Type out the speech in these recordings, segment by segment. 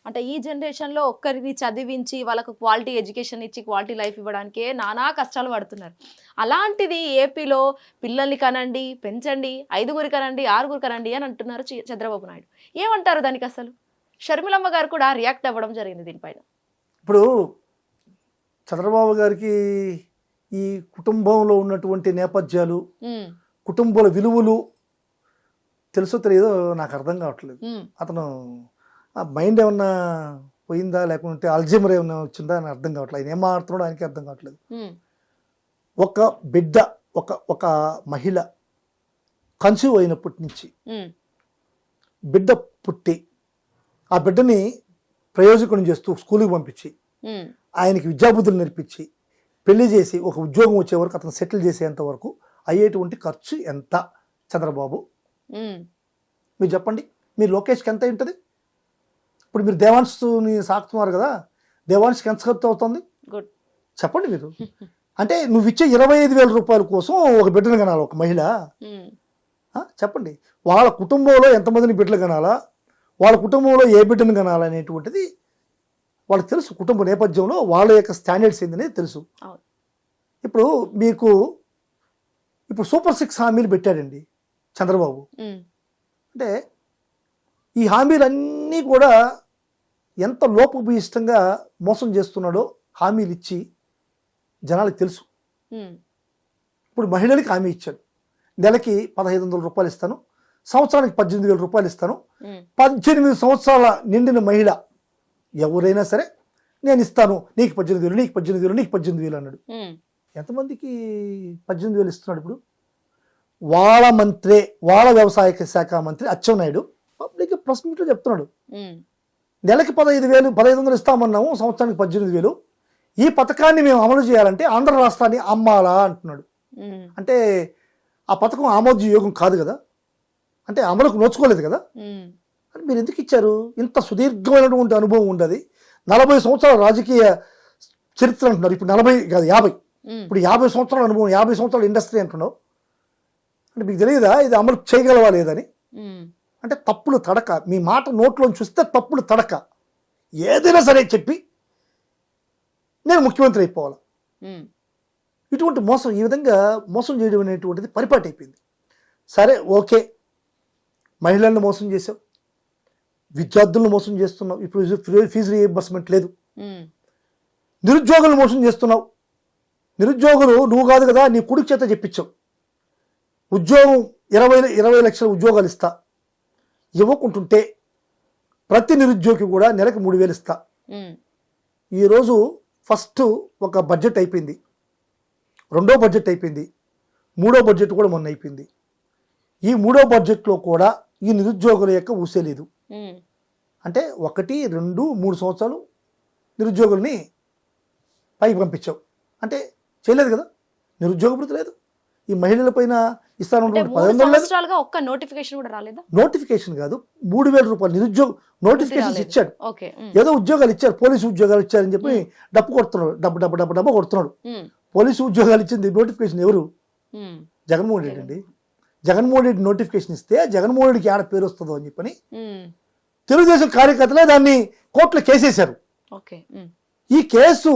అంటే ఈ జనరేషన్లో ఒక్కరిని చదివించి వాళ్ళకు క్వాలిటీ ఎడ్యుకేషన్ ఇచ్చి క్వాలిటీ లైఫ్ ఇవ్వడానికే నానా కష్టాలు పడుతున్నారు. అలాంటిది ఏపీలో పిల్లల్ని కనండి, పెంచండి, 5గురు కనండి, 6గురు కనండి అని అంటున్నారు చంద్రబాబు నాయుడు. ఏమంటారు దానికి అసలు? షర్మిలమ్మ గారు కూడా రియాక్ట్ అవ్వడం జరిగింది దీనిపైన. ఇప్పుడు చంద్రబాబు గారికి ఈ కుటుంబంలో ఉన్నటువంటి నేపథ్యాలు, కుటుంబాల విలువలు తెలుసో తెలియదో నాకు అర్థం కావట్లేదు. అతను మైండ్ ఏమన్నా పోయిందా లేకుంటే అల్జీమర్ ఏమన్నా వచ్చిందా అని అర్థం కావట్లేదు. ఆయన ఏం మాట్లాడుతున్నాడో ఆయనకి అర్థం కావట్లేదు. ఒక బిడ్డ, ఒక మహిళ కన్సీవ్ అయినప్పటి నుంచి బిడ్డ పుట్టి ఆ బిడ్డని ప్రయోజకుని చేస్తూ స్కూల్కి పంపించి ఆయనకి విద్యాబుద్ధులు నేర్పించి పెళ్లి చేసి ఒక ఉద్యోగం వచ్చే వరకు అతను సెటిల్ చేసేంత వరకు అయ్యేటువంటి ఖర్చు ఎంత చంద్రబాబు? మీరు చెప్పండి. మీరు లోకేష్కి ఎంత ఉంటుంది? ఇప్పుడు మీరు దేవాన్స్ని సాకుతున్నారు కదా, దేవాన్స్కి ఎంత ఖర్చు అవుతుంది చెప్పండి మీరు. అంటే నువ్వు ఇచ్చే 25,000 రూపాయల కోసం ఒక బిడ్డను కనాలి ఒక మహిళ? చెప్పండి. వాళ్ళ కుటుంబంలో ఎంతమందిని బిడ్డలు కనాలా, వాళ్ళ కుటుంబంలో ఏ బిడ్డను కనాలనేటువంటిది వాళ్ళకి తెలుసు. కుటుంబ నేపథ్యంలో వాళ్ళ యొక్క స్టాండర్డ్స్ ఏందనేది తెలుసు. ఇప్పుడు మీకు ఇప్పుడు సూపర్ 6 హామీలు పెట్టాడండి చంద్రబాబు. అంటే ఈ హామీలన్నీ కూడా ఎంత లోపభూయిష్టంగా మోసం చేస్తున్నాడో హామీలు ఇచ్చి జనాలకు తెలుసు. ఇప్పుడు మహిళలకి హామీ ఇచ్చాడు, నెలకి 1,500 రూపాయలు ఇస్తాను, సంవత్సరానికి 18,000 రూపాయలు ఇస్తాను. 18 సంవత్సరాల నిండిన మహిళ ఎవరైనా సరే నేను ఇస్తాను, నీకు 18,000, నీకు 18,000, నీకు 18,000 అన్నాడు. ఎంతమందికి 18,000 ఇస్తున్నాడు? ఇప్పుడు వాళ్ళ మంత్రే, వాళ్ళ వ్యవసాయ శాఖ మంత్రి అచ్చెన్నాయుడు పబ్లిక్ ప్రెస్ మీట్లో చెప్తున్నాడు, నెలకి 15,500 ఇస్తామన్నాము, సంవత్సరానికి 18,000. ఈ పథకాన్ని మేము అమలు చేయాలంటే ఆంధ్ర రాష్ట్రాన్ని అమ్మాలా అంటున్నాడు. అంటే ఆ పథకం ఆమోదయోగం కాదు కదా, అంటే అమలుకు నోచుకోలేదు కదా. మీరు ఎందుకు ఇచ్చారు? ఇంత సుదీర్ఘమైనటువంటి అనుభవం ఉండదు, 40 సంవత్సరాల రాజకీయ చరిత్ర అంటున్నారు. ఇప్పుడు 40 కాదు 50, ఇప్పుడు 50 సంవత్సరాల అనుభవం, 50 సంవత్సరాల ఇండస్ట్రీ అంటున్నావు. అంటే మీకు తెలియదా ఇది అమలు చేయగలవా లేదని? అంటే తప్పులు తడక, మీ మాట నోట్లో చూస్తే తప్పులు తడక ఏదైనా సరే చెప్పి నేను ముఖ్యమంత్రి అయిపోవాలి. ఇటువంటి మోసం, ఈ విధంగా మోసం చేయడం అనేటువంటిది పరిపాటి అయిపోయింది. సరే ఓకే, మహిళలను మోసం చేసావు, విద్యార్థులను మోసం చేస్తున్నావు, ఇప్పుడు ఫీజు రీయింబర్స్మెంట్ లేదు, నిరుద్యోగులను మోసం చేస్తున్నావు. నిరుద్యోగులు నువ్వు కాదు కదా, నీ కొడుకు చేత చెప్పించావు. ఉద్యోగం 20 లక్షల ఉద్యోగాలు ఇస్తా, ఇవ్వకుంటుంటే ప్రతి నిరుద్యోగి కూడా నెలకు 3,000 ఇస్తా. ఈరోజు ఫస్ట్ ఒక బడ్జెట్ అయిపోయింది, రెండో బడ్జెట్ అయిపోయింది, మూడో బడ్జెట్ కూడా మొన్న అయిపోయింది. ఈ మూడో బడ్జెట్లో కూడా ఈ నిరుద్యోగుల యొక్క ఊసేలేదు. అంటే 1, 2, 3 సంవత్సరాలు నిరుద్యోగుల్ని పైకి పంపించావు, అంటే చేయలేదు కదా, నిరుద్యోగ భృతి లేదు. ఈ మహిళల పైన ఇస్తాను ఒక్క నోటిఫికేషన్ కూడా రాలేదా? నోటిఫికేషన్ కాదు, 3,000 రూపాయలు నిరుద్యోగ నోటిఫికేషన్ ఇచ్చాడు. ఏదో ఉద్యోగాలు ఇచ్చారు, పోలీసు ఉద్యోగాలు ఇచ్చారని చెప్పి డబ్బు కొడుతున్నాడు, డబ్బు కొడుతున్నాడు. పోలీసు ఉద్యోగాలు ఇచ్చింది నోటిఫికేషన్ ఎవరు? జగన్మోహన్ రెడ్డి అండి. జగన్మోహన్ రెడ్డి నోటిఫికేషన్ ఇస్తే జగన్మోహన్ రెడ్డికి ఆడ పేరు వస్తుందో అని చెప్పని తెలుగుదేశం కార్యకర్తలే దాన్ని కోర్టులో కేసేశారు. ఈ కేసు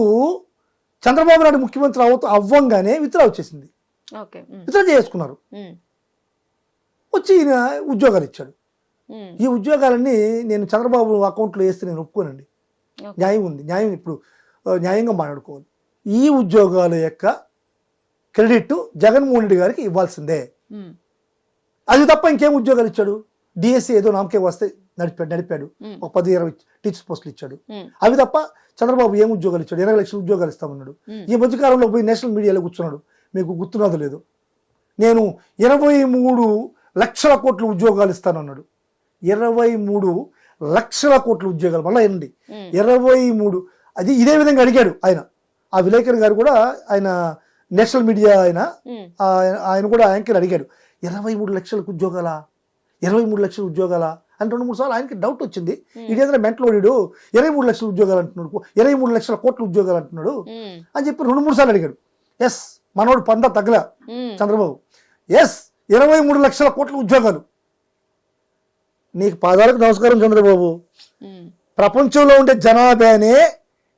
చంద్రబాబు నాయుడు ముఖ్యమంత్రి అవ్వంగానే విత్డ్రా వచ్చేసింది, విత్డ్రా చేసుకున్నారు. వచ్చి ఈయన ఉద్యోగాలు ఇచ్చాడు. ఈ ఉద్యోగాలన్నీ నేను చంద్రబాబు అకౌంట్లో వేస్తే నేను ఒప్పుకోనండి. న్యాయం ఉంది, న్యాయం ఇప్పుడు న్యాయంగా మాట్లాడుకోవాలి. ఈ ఉద్యోగాల యొక్క క్రెడిట్ జగన్మోహన్ రెడ్డి గారికి ఇవ్వాల్సిందే. అది తప్ప ఇంకేం ఉద్యోగాలు ఇచ్చాడు? డిఎస్సి ఏదో నామకే వస్తే నడిపాడు, ఒక 10-20 టీచర్స్ పోస్టులు ఇచ్చాడు. అవి తప్ప చంద్రబాబు ఏం ఉద్యోగాలు ఇచ్చాడు? 20 లక్షల ఉద్యోగాలు ఇస్తామన్నాడు. ఈ మధ్యకాలంలో పోయి నేషనల్ మీడియాలో కూర్చున్నాడు, మీకు గుర్తున్నదో లేదు, నేను 23 లక్షల కోట్ల ఉద్యోగాలు ఇస్తానన్నాడు. 23 లక్షల కోట్ల ఉద్యోగాలు, మళ్ళీ ఏంటి 23, అది ఇదే విధంగా అడిగాడు ఆయన. ఆ విలేకరి గారు కూడా, ఆయన నేషనల్ మీడియా ఆయన కూడా యాంకర్ అడిగాడు, 23 లక్షలకు ఉద్యోగాలా, 23 లక్షల ఉద్యోగాలా అని 2-3 సార్లు ఆయనకి డౌట్ వచ్చింది. ఇదేదైనా మెంటల్ ఓడిడు, 23 లక్షల ఉద్యోగాలు అంటున్నాడు, 23 లక్షల కోట్ల ఉద్యోగాలు అంటున్నాడు అని చెప్పి 2-3 సార్లు అడిగాడు. ఎస్, మనోడు పంద తగ్గల చంద్రబాబు. ఎస్, 23 లక్షల కోట్ల ఉద్యోగాలు. నీకు పాదాలకు నమస్కారం చంద్రబాబు. ప్రపంచంలో ఉండే జనాభానే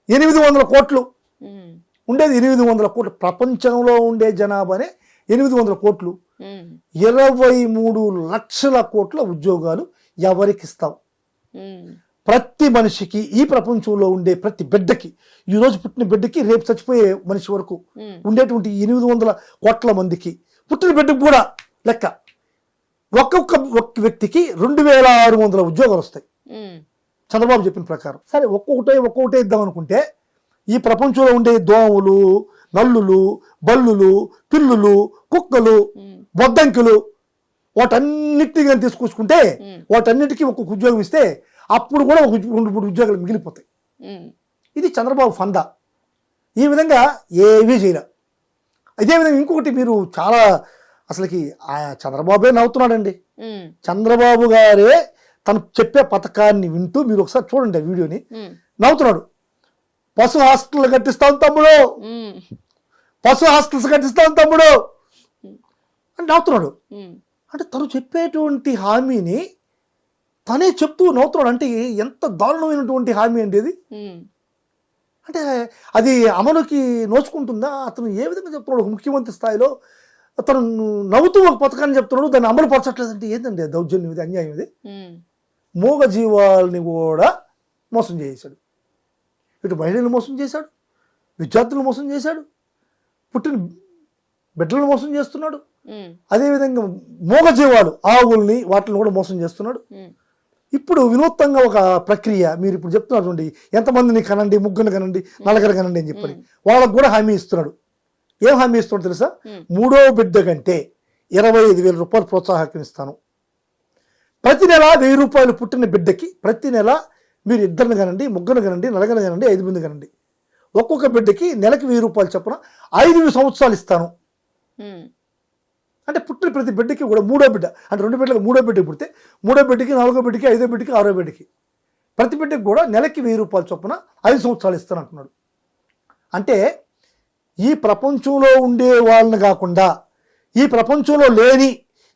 800 కోట్లు ఉండేది. 800 కోట్లు ప్రపంచంలో ఉండే జనాభానే 800 కోట్లు. 23 లక్షల కోట్ల ఉద్యోగాలు ఎవరికి ఇస్తాం? ప్రతి మనిషికి, ఈ ప్రపంచంలో ఉండే ప్రతి బిడ్డకి, ఈ రోజు పుట్టిన బిడ్డకి రేపు చచ్చిపోయే మనిషి వరకు ఉండేటువంటి 800 కోట్ల మందికి, పుట్టిన బిడ్డకు కూడా లెక్క, ఒక్క వ్యక్తికి 2600 ఉద్యోగాలు వస్తాయి చంద్రబాబు చెప్పిన ప్రకారం. సరే ఒక్కొక్కటే ఇద్దాం అనుకుంటే ఈ ప్రపంచంలో ఉండే దోమలు, నల్లులు, బల్లులు, పిల్లులు, కుక్కలు, బొద్దంకులు, వాటన్నిటిని కానీ తీసుకొచ్చుకుంటే వాటన్నిటికీ ఒక్కొక్క ఉద్యోగం ఇస్తే అప్పుడు కూడా ఒక 2-3 ఉద్యోగాలు మిగిలిపోతాయి. ఇది చంద్రబాబు ఫందా. ఈ విధంగా ఏవీ చేయలే. ఇదే విధంగా ఇంకొకటి, మీరు చాలా అసలుకి చంద్రబాబే నవ్వుతున్నాడండి. చంద్రబాబు గారే తను చెప్పే పథకాన్ని వింటూ మీరు ఒకసారి చూడండి ఆ వీడియోని, నవ్వుతున్నాడు. పశు హాస్టల్ కట్టిస్తాను తమ్ముడు, పశు హాస్టల్స్ కట్టిస్తాను తమ్ముడు అని నవ్వుతున్నాడు. అంటే తను చెప్పేటువంటి హామీని తనే చెప్తూ నవ్వుతున్నాడు. అంటే ఎంత దారుణమైనటువంటి హామీ అండి ఇది. అంటే అది అమలుకి నోచుకుంటుందా? అతను ఏ విధంగా చెప్తున్నాడు? ముఖ్యమంత్రి స్థాయిలో అతను నవ్వుతూ ఒక పథకాన్ని చెప్తున్నాడు, దాన్ని అమలు పరచట్లేదంటే ఏంటండి దౌర్జన్యం ఇది, అన్యాయం ఇది. మూగ జీవాలని కూడా మోసం చేశాడు. ఇటు మహిళలను మోసం చేశాడు, విద్యార్థులను మోసం చేశాడు, పుట్టిన బిడ్డలను మోసం చేస్తున్నాడు. అదేవిధంగా మూగ జీవాలు, ఆవుల్ని, వాటిని కూడా మోసం చేస్తున్నాడు. ఇప్పుడు వినూత్నంగా ఒక ప్రక్రియ మీరు ఇప్పుడు చెప్తున్నారు చూడండి, ఎంతమందిని కనండి, ముగ్గురిని కనండి, నలుగురు కనండి అని చెప్పని వాళ్ళకు కూడా హామీ ఇస్తున్నాడు. ఏం హామీ ఇస్తున్నాడు తెలుసా? 3వ బిడ్డ కంటే 25,000 రూపాయలు ప్రోత్సాహకం ఇస్తాను. ప్రతి నెల 1000 రూపాయలు పుట్టిన బిడ్డకి ప్రతి నెల మీరు 2 కనండి, ముగ్గురు కనండి, నలుగురు కనండి, 5 మంది కనండి, ఒక్కొక్క బిడ్డకి నెలకి 1000 రూపాయలు చొప్పున 5 సంవత్సరాలు ఇస్తాను. అంటే పుట్టిన ప్రతి బిడ్డకి కూడా 3వ బిడ్డ, అంటే 2 బిడ్డలకు 3వ బిడ్డకి పుడితే 3వ బిడ్డకి, 4వ బిడ్డకి, 5వ బిడ్డకి, 6వ బిడ్డకి ప్రతి బిడ్డకి కూడా నెలకి 1000 రూపాయలు చొప్పున 5 సంవత్సరాలు ఇస్తాను అంటున్నాడు. అంటే ఈ ప్రపంచంలో ఉండే వాళ్ళని కాకుండా ఈ ప్రపంచంలో లేని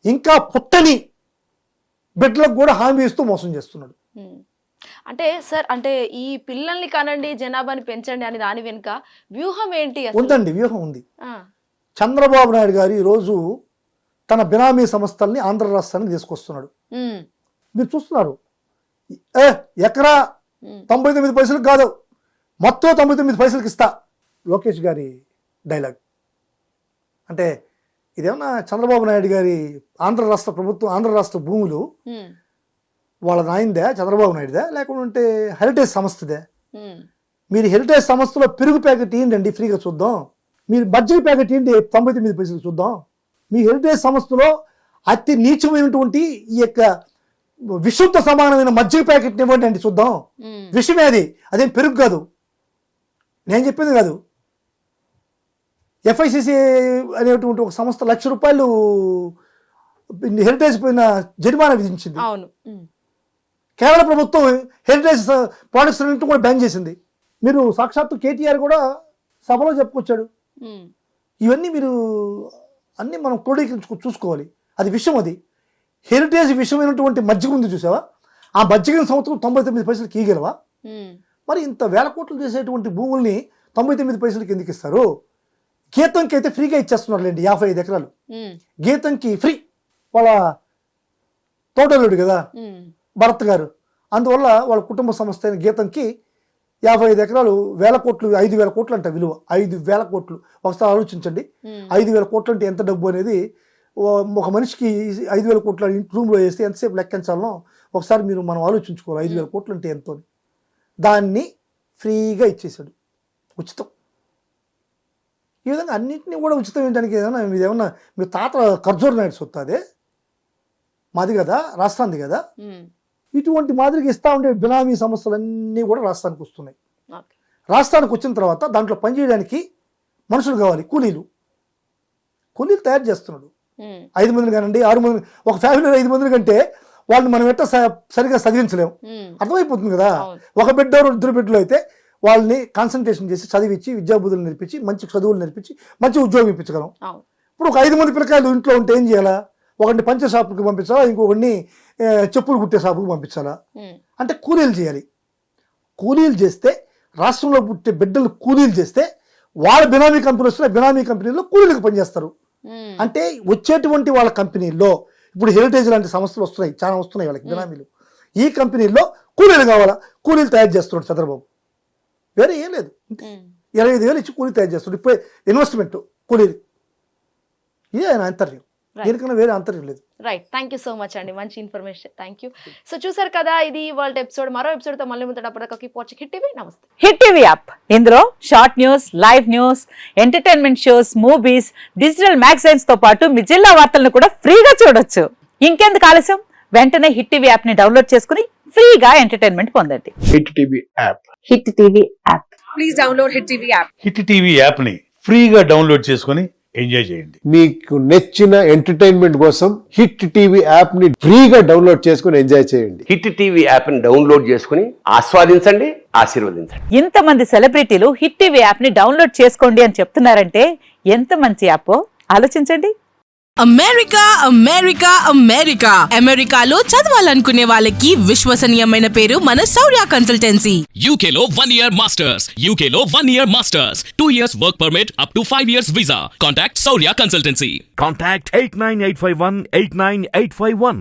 ఇంకా పుట్టని బిడ్డలకు కూడా హామీ ఇస్తూ మోసం చేస్తున్నాడు. అంటే సార్, అంటే ఈ పిల్లల్ని కనండి, జనాభాని పెంచండి అని దాని వెనుక వ్యూహం ఏంటి? ఉందండి, వ్యూహం ఉంది. చంద్రబాబు నాయుడు గారు ఈరోజు తన బినామీ సంస్థల్ని ఆంధ్ర రాష్ట్రానికి తీసుకొస్తున్నాడు. మీరు చూస్తున్నారు, ఎకరా 99 పైసలకు కాదు, మొత్తం 99 పైసలకి ఇస్తా, లోకేష్ గారి డైలాగ్. అంటే ఇదేమన్నా చంద్రబాబు నాయుడు గారి ఆంధ్ర రాష్ట్ర ప్రభుత్వం, ఆంధ్ర రాష్ట్ర భూములు వాళ్ళ నాయనదే, చంద్రబాబు నాయుడుదే, లేకుంటే హెరిటేజ్ సంస్థదే? మీరు హెరిటేజ్ సంస్థలో పెరుగు ప్యాకెట్ ఏంటండి ఫ్రీగా చూద్దాం, మీరు మజ్జిగ ప్యాకెట్ ఏంటి 99 పైసలు చూద్దాం. మీ హెరిటేజ్ సంస్థలో అతి నీచమైనటువంటి ఈ యొక్క విషంతో సమానమైన మజ్జిగ ప్యాకెట్ ఇవ్వండి అండి చూద్దాం. విషమే అది, అదేం పెరుగు కాదు, నేను చెప్పింది కాదు. FICC అనేటువంటి ఒక సంస్థ ₹1,00,000 హెరిటేజ్ పైన జరిమానా విధించింది. కేరళ ప్రభుత్వం హెరిటేజ్ ప్రోడక్ట్స్ అన్నింటినీ కూడా బ్యాన్ చేసింది. మీరు సాక్షాత్తు KTR కూడా సభలో చెప్పుకొచ్చాడు. ఇవన్నీ మీరు అన్నీ మనం క్రోడీకరించుకో చూసుకోవాలి. అది విషయం, అది హెరిటేజ్ విషయమైనటువంటి మజ్జిగ ఉంది చూసావా, ఆ మజ్జిగ సంవత్సరం 99 పైసలకి ఇవ్వగలవా? మరి ఇంత వేల కోట్లు చేసేటువంటి భూముల్ని 99 పైసలకి ఎందుకు ఇస్తారు? గీతంకి అయితే ఫ్రీగా ఇచ్చేస్తున్నారు లేండి, 55 ఎకరాలు గీతంకి ఫ్రీ. వాళ్ళ తోటలుడు కదా భరత్ గారు, అందువల్ల వాళ్ళ కుటుంబ సంస్థ అయిన గీతంకి 55 ఎకరాలు, 1000 కోట్లు, 5,000 కోట్లు అంట విలువ, 5,000 కోట్లు. ఒకసారి ఆలోచించండి, 5,000 కోట్లు అంటే ఎంత డబ్బు అనేది. ఒక మనిషికి 5,000 కోట్ల రూమ్లో వేస్తే ఎంతసేపు లెక్కించాలనో ఒకసారి మనం ఆలోచించుకోవాలి. 5,000 కోట్లు అంటే ఎంతో. దాన్ని ఫ్రీగా ఇచ్చేసాడు, ఉచితం. ఈ విధంగా అన్నింటినీ కూడా ఉచితం ఏంటానికి ఇదేమన్నా మీ తాత ఖర్జూర్ నాయుడు సొత్తు, అదే మాది కదా, రాష్ట్రానికి కదా. ఇటువంటి మాదిరిగా ఇస్తా ఉండే బినామీ సంస్థలన్నీ కూడా రాష్ట్రానికి వస్తున్నాయి. రాష్ట్రానికి వచ్చిన తర్వాత దాంట్లో పనిచేయడానికి మనుషులు కావాలి, కూలీలు తయారు చేస్తున్నాడు. 5 మందిని కానండి, 6 మంది, ఒక ఫ్యామిలీలో 5 మందిని కంటే వాళ్ళని మనం ఎట్లా సరిగా చదివించలేము, అర్థమైపోతుంది కదా. ఒక బిడ్డ 2 బిడ్డలు అయితే వాళ్ళని కాన్సన్ట్రేషన్ చేసి చదివించి, విద్యాబుద్ధులు నేర్పించి, మంచి చదువులు నేర్పించి, మంచి ఉద్యోగం ఇప్పించగలం. ఇప్పుడు ఒక 5 మంది పిల్లకాయలు ఇంట్లో ఉంటే ఏం చేయాలా? ఒకరిని పంచే షాపుకి పంపించాలా, ఇంకొకరిని చెప్పులు కుట్టే షాపుకి పంపించాలా? అంటే కూలీలు చేయాలి. కూలీలు చేస్తే, రాష్ట్రంలో పుట్టే బిడ్డలు కూలీలు చేస్తే వాళ్ళ బినామీ కంపెనీ వస్తున్న బినామీ కంపెనీలో కూలీలకు పనిచేస్తారు. అంటే వచ్చేటువంటి వాళ్ళ కంపెనీల్లో ఇప్పుడు హెరిటేజ్ లాంటి సంస్థలు వస్తున్నాయి, చాలా వస్తున్నాయి వాళ్ళకి బినామీలు. ఈ కంపెనీల్లో కూలీలు కావాలా, కూలీలు తయారు చేస్తున్నాడు చంద్రబాబు. వేరే ఏం లేదు. 25,000 ఇచ్చి కూలీ తయారు చేస్తున్నాడు. ఇప్పుడే ఇన్వెస్ట్మెంట్ కూలీలు. ఇదే ఆయన అంతర్యం, దీనికన్నా వేరే అంతర్యం లేదు. Right, thank you so much అండి, మంచి ఇన్ఫర్మేషన్. Thank you. సో చూసారు కదా, ఇది వాళ్ళ ఎపిసోడ్. మరో ఎపిసోడ్ తో మళ్ళీ ముందటప్పటికి వాచింగ్ హిట్ టీవీ. నమస్తే. హిట్ టీవీ యాప్, ఇందులో short news, live news, entertainment shows, movies, digital magazines తో పాటు మీ జిల్లా వార్తలను కూడా ఫ్రీగా చూడొచ్చు. ఇంకెందుకు ఆలస్యం, వెంటనే హిట్ టీవీ యాప్ ని డౌన్లోడ్ చేసుకుని ఫ్రీగా ఎంటర్టైన్మెంట్ పొందండి. Hit TV app. Hit TV app. Please download hit TV app. Hit TV యాప్ని ఫ్రీగా డౌన్లోడ్ చేసుకొని ఎంజాయ్ చేయండి. మీకు నచ్చిన ఎంటర్టైన్మెంట్ కోసం హిట్ టీవీ యాప్ ని ఫ్రీగా డౌన్లోడ్ చేసుకుని ఎంజాయ్ చేయండి. హిట్ టీవీ యాప్ ని డౌన్లోడ్ చేసుకుని ఆస్వాదించండి, ఆశీర్వదించండి. ఇంతమంది సెలబ్రిటీలు హిట్ టీవీ యాప్ ని డౌన్లోడ్ చేసుకోండి అని చెప్తున్నారంటే ఎంత మంచి యాప్ ఆలోచించండి. అమెరికా అమెరికా అమెరికా అమెరికాలో చదవాలనుకునే వాళ్ళకి విశ్వసనీయమైన పేరు మన శౌర్య కన్సల్టెన్సీ. UK లో 1 year masters. UK లో 1 year masters. 2 years work permit up to 5 years visa. Contact Saurya Consultancy. Contact 89851 89851.